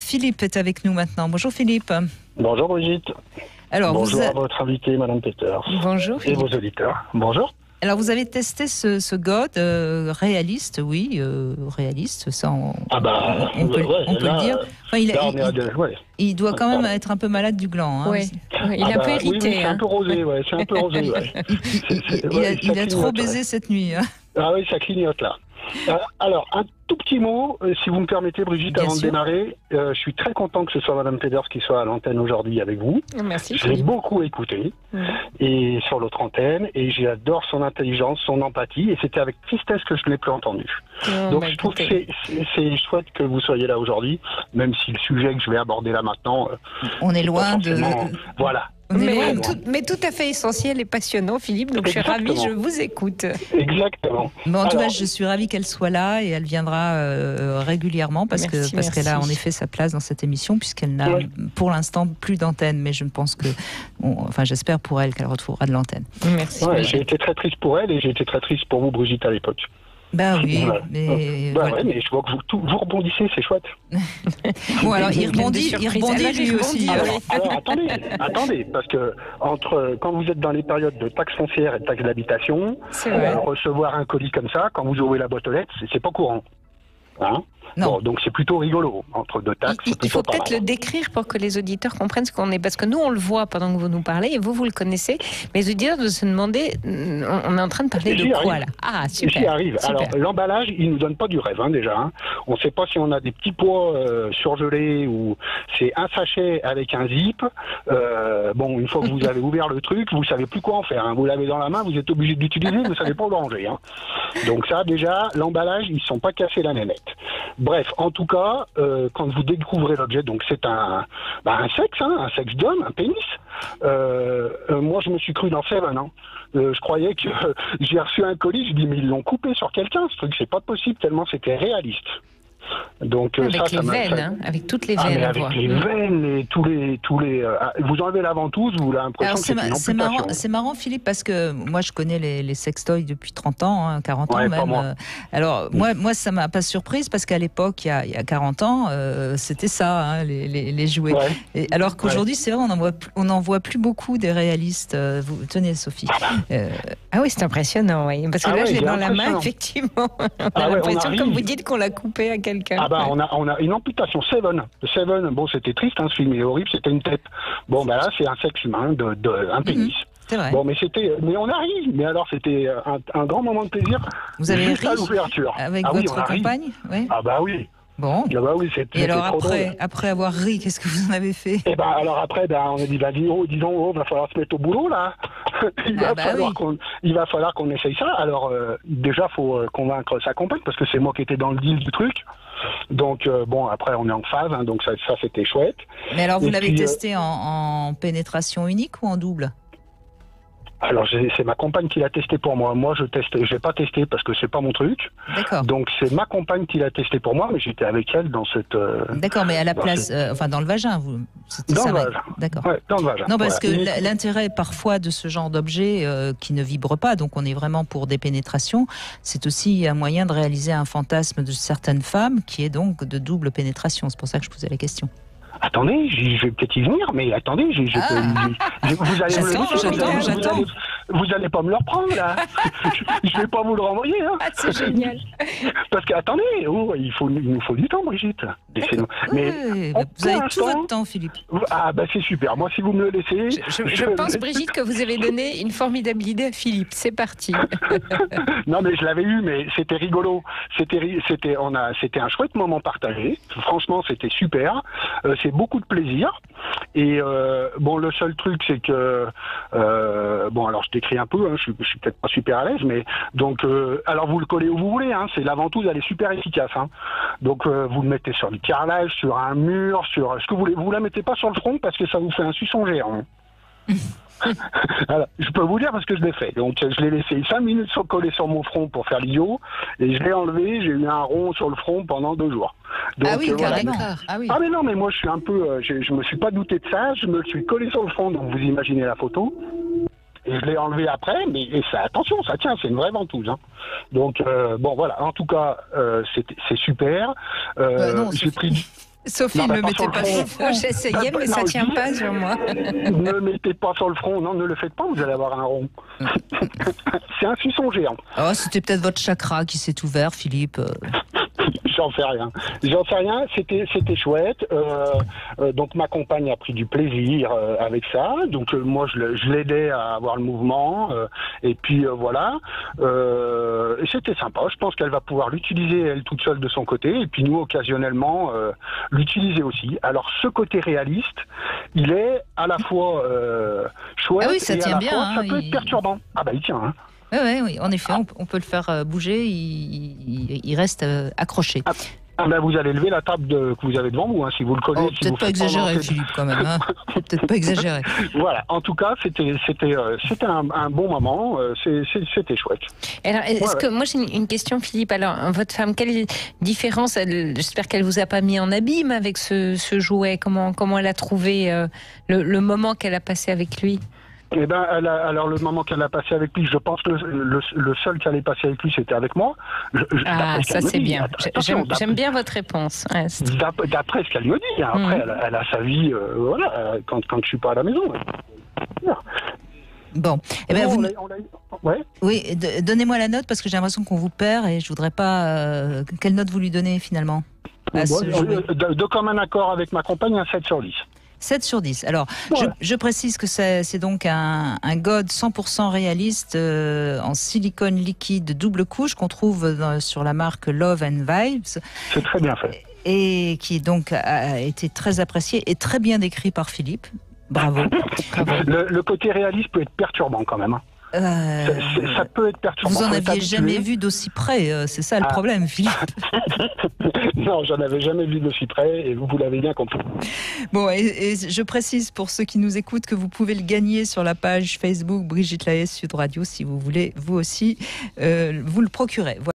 Philippe est avec nous maintenant. Bonjour Philippe. Bonjour Brigitte. Alors, bonjour à votre invité, Madame Peters. Bonjour Philippe. Et vos auditeurs. Bonjour. Alors, vous avez testé ce God réaliste, oui, réaliste, ça on peut le dire. Enfin, il doit quand même être un peu malade du gland. Hein. Oui, il est un peu irrité. Oui, c'est un peu rosé, c'est un peu rosé. Il a trop baisé cette nuit. Hein. Ah oui, ça clignote là. Alors, un tout petit mot, si vous me permettez, Brigitte, Bien avant sûr. de démarrer. Je suis très content que ce soit Madame Peters qui soit à l'antenne aujourd'hui avec vous. Merci. Je l'ai beaucoup écouté et sur l'autre antenne, et j'adore son intelligence, son empathie, et c'était avec tristesse que je ne l'ai plus entendu. Donc je trouve que c'est chouette que vous soyez là aujourd'hui, même si le sujet que je vais aborder là maintenant... on est loin de... Voilà. Mais tout à fait essentiel et passionnant, Philippe, donc je suis ravie, je vous écoute. Exactement. Mais en tout cas, je suis ravie qu'elle soit là et elle viendra régulièrement parce qu'elle a en effet sa place dans cette émission puisqu'elle n'a pour l'instant plus d'antenne, mais je pense que, j'espère pour elle qu'elle retrouvera de l'antenne. Merci. J'ai été très triste pour elle et j'ai été très triste pour vous, Brigitte, à l'époque. Ben oui, mais... mais je vois que vous rebondissez, c'est chouette. Bon, alors il rebondit lui aussi. Alors attendez, parce que quand vous êtes dans les périodes de taxes foncières et de taxes d'habitation, recevoir un colis comme ça, quand vous ouvrez la boîte aux lettres, c'est pas courant. Hein? Bon, donc c'est plutôt rigolo entre deux taxes. Il faut peut-être le décrire pour que les auditeurs comprennent ce qu'on est, parce que nous on le voit pendant que vous nous parlez et vous le connaissez, mais les auditeurs doivent se demander, on est en train de parler de quoi là? Ah super. J'y arrive. Super. Alors l'emballage, il nous donne pas du rêve déjà. Hein. On ne sait pas si on a des petits pois surgelés ou c'est un sachet avec un zip. Une fois que vous avez ouvert le truc, vous savez plus quoi en faire. Hein. Vous l'avez dans la main, vous êtes obligé de l'utiliser, vous savez pas où le ranger. Hein. Donc ça déjà, l'emballage, ils sont pas cassés la nénette. Bref, en tout cas, quand vous découvrez l'objet, donc c'est un sexe d'homme, un pénis. Moi, je me suis cru dans Seven. Hein. Je croyais que j'ai reçu un colis, je dis mais ils l'ont coupé sur quelqu'un, ce truc, c'est pas possible tellement c'était réaliste. Donc avec les veines, avec toutes les veines. Avec les veines et tous les. Vous enlevez la ventouse, vous avez l'impression que c'est marrant, Philippe, parce que moi je connais les sextoys depuis 30 ans, 40 ans même. Alors moi ça m'a pas surprise parce qu'à l'époque, il y a 40 ans, c'était ça, les jouets. Ouais. Et alors qu'aujourd'hui, c'est vrai, on n'en voit plus beaucoup des réalistes. Vous tenez, Sophie. Ah oui, c'est impressionnant, oui. Parce que là, j'ai dans la main, effectivement. On a l'impression, comme vous dites, qu'on l'a coupé à quelqu'un. On a une amputation. Seven, bon, c'était triste, ce film est horrible, c'était une tête. Bon, là, c'est un sexe humain, un pénis. C'est vrai. Bon, mais on a ri. Mais alors, c'était un grand moment de plaisir. Vous avez juste ri à l'ouverture. avec votre compagne? Oui. Ah bah oui. Bon. Ah bah oui, et alors après avoir ri, qu'est-ce que vous en avez fait? Et alors après, on a dit, disons, va falloir se mettre au boulot là. Il va falloir qu'on essaye ça. Alors déjà, faut convaincre sa compagne parce que c'est moi qui étais dans le deal du truc. Donc après on est en phase, hein, donc ça c'était chouette. Mais alors vous l'avez testé en pénétration unique ou en double? Alors c'est ma compagne qui l'a testé pour moi. Moi j'ai pas testé parce que c'est pas mon truc. D'accord. Donc c'est ma compagne qui l'a testé pour moi, mais j'étais avec elle dans cette. D'accord, mais à la place, dans le vagin, vous. Dans le vagin. D'accord. Ouais, dans le vagin. Non, parce que l'intérêt parfois de ce genre d'objet qui ne vibre pas, donc on est vraiment pour des pénétrations, c'est aussi un moyen de réaliser un fantasme de certaines femmes qui est donc de double pénétration. C'est pour ça que je posais la question. Attendez, je vais peut-être y venir, mais attendez, vous allez pas me le reprendre là. Je vais pas vous le renvoyer. Hein. Ah, c'est génial. Parce que attendez, il nous faut du temps, Brigitte. Mais vous avez tout votre temps, Philippe. Ah c'est super. Moi, si vous me le laissez. Je pense, Brigitte, que vous avez donné une formidable idée à Philippe. C'est parti. Non, mais je l'avais eu, mais c'était rigolo. C'était un chouette moment partagé. Franchement, c'était super. C'est beaucoup de plaisir. Et le seul truc, c'est que alors je décris un peu, hein, je suis peut-être pas super à l'aise, mais donc alors vous le collez où vous voulez, hein, c'est la ventouse, elle est super efficace, hein. Donc vous le mettez sur du carrelage, sur un mur, sur ce que vous voulez. Vous la mettez pas sur le front parce que ça vous fait un suçon géant. Alors, je peux vous dire parce que je l'ai fait. Donc je l'ai laissé 5 minutes coller sur mon front pour faire l'idiot et je l'ai enlevé, j'ai eu un rond sur le front pendant 2 jours. Donc, carrément. Ah mais non, mais moi je suis un peu, je me suis pas douté de ça, je me suis collé sur le front, donc vous imaginez la photo. Et je l'ai enlevé après, mais ça, attention, ça tient, c'est une vraie ventouse. Hein. Donc voilà, en tout cas, c'est super. Non, j'ai pris. Sophie, ne me mettez pas sur le front. J'essayais, mais ça tient pas sur moi. Ne mettez pas sur le front. Non, ne le faites pas, vous allez avoir un rond. C'est un suçon géant. Oh, c'était peut-être votre chakra qui s'est ouvert, Philippe. J'en sais rien. C'était chouette. Donc ma compagne a pris du plaisir avec ça. Donc moi je l'aidais à avoir le mouvement. Et puis voilà. Et c'était sympa. Je pense qu'elle va pouvoir l'utiliser elle toute seule de son côté. Et puis nous occasionnellement l'utiliser aussi. Alors ce côté réaliste, il est à la fois chouette ah oui, ça et tient à la bien, fois ça peut être perturbant. Ah bah il tient. Hein. Oui, en effet, on peut le faire bouger, il reste accroché. Ben vous allez lever la table que vous avez devant vous, hein, si vous le connaissez. Peut-être pas exagérer, Philippe, quand même. Hein. Peut-être pas exagérer. Voilà, en tout cas, c'était un bon moment, c'était chouette. Alors, moi j'ai une question, Philippe. Alors, votre femme, quelle différence, j'espère qu'elle vous a pas mis en abîme avec ce jouet. Comment elle a trouvé le moment qu'elle a passé avec lui? Eh ben, alors le moment qu'elle a passé avec lui, je pense que le seul qu'elle ait passé avec lui, c'était avec moi. Ça c'est bien. J'aime bien votre réponse. Ouais, d'après ce qu'elle me dit. Hein. Après, elle a sa vie, voilà, quand je suis pas à la maison. Bon, eh ben ouais. Oui, donnez-moi la note parce que j'ai l'impression qu'on vous perd et je voudrais pas. Quelle note vous lui donnez finalement de commun accord avec ma compagne, un 7 sur 10. 7 sur 10. Alors, ouais. je précise que c'est donc un God 100% réaliste en silicone liquide double couche qu'on trouve sur la marque Love and Vibes. C'est très bien fait. Et qui donc a été très apprécié et très bien décrit par Philippe. Bravo. Le côté réaliste peut être perturbant quand même. Ça peut être perturbant. Vous en aviez jamais vu d'aussi près, c'est ça le problème, Philippe. Non, j'en avais jamais vu d'aussi près et vous l'avez bien compris. Bon, et je précise pour ceux qui nous écoutent que vous pouvez le gagner sur la page Facebook Brigitte Lahaie Sud Radio si vous voulez, vous aussi, vous le procurer. Voilà.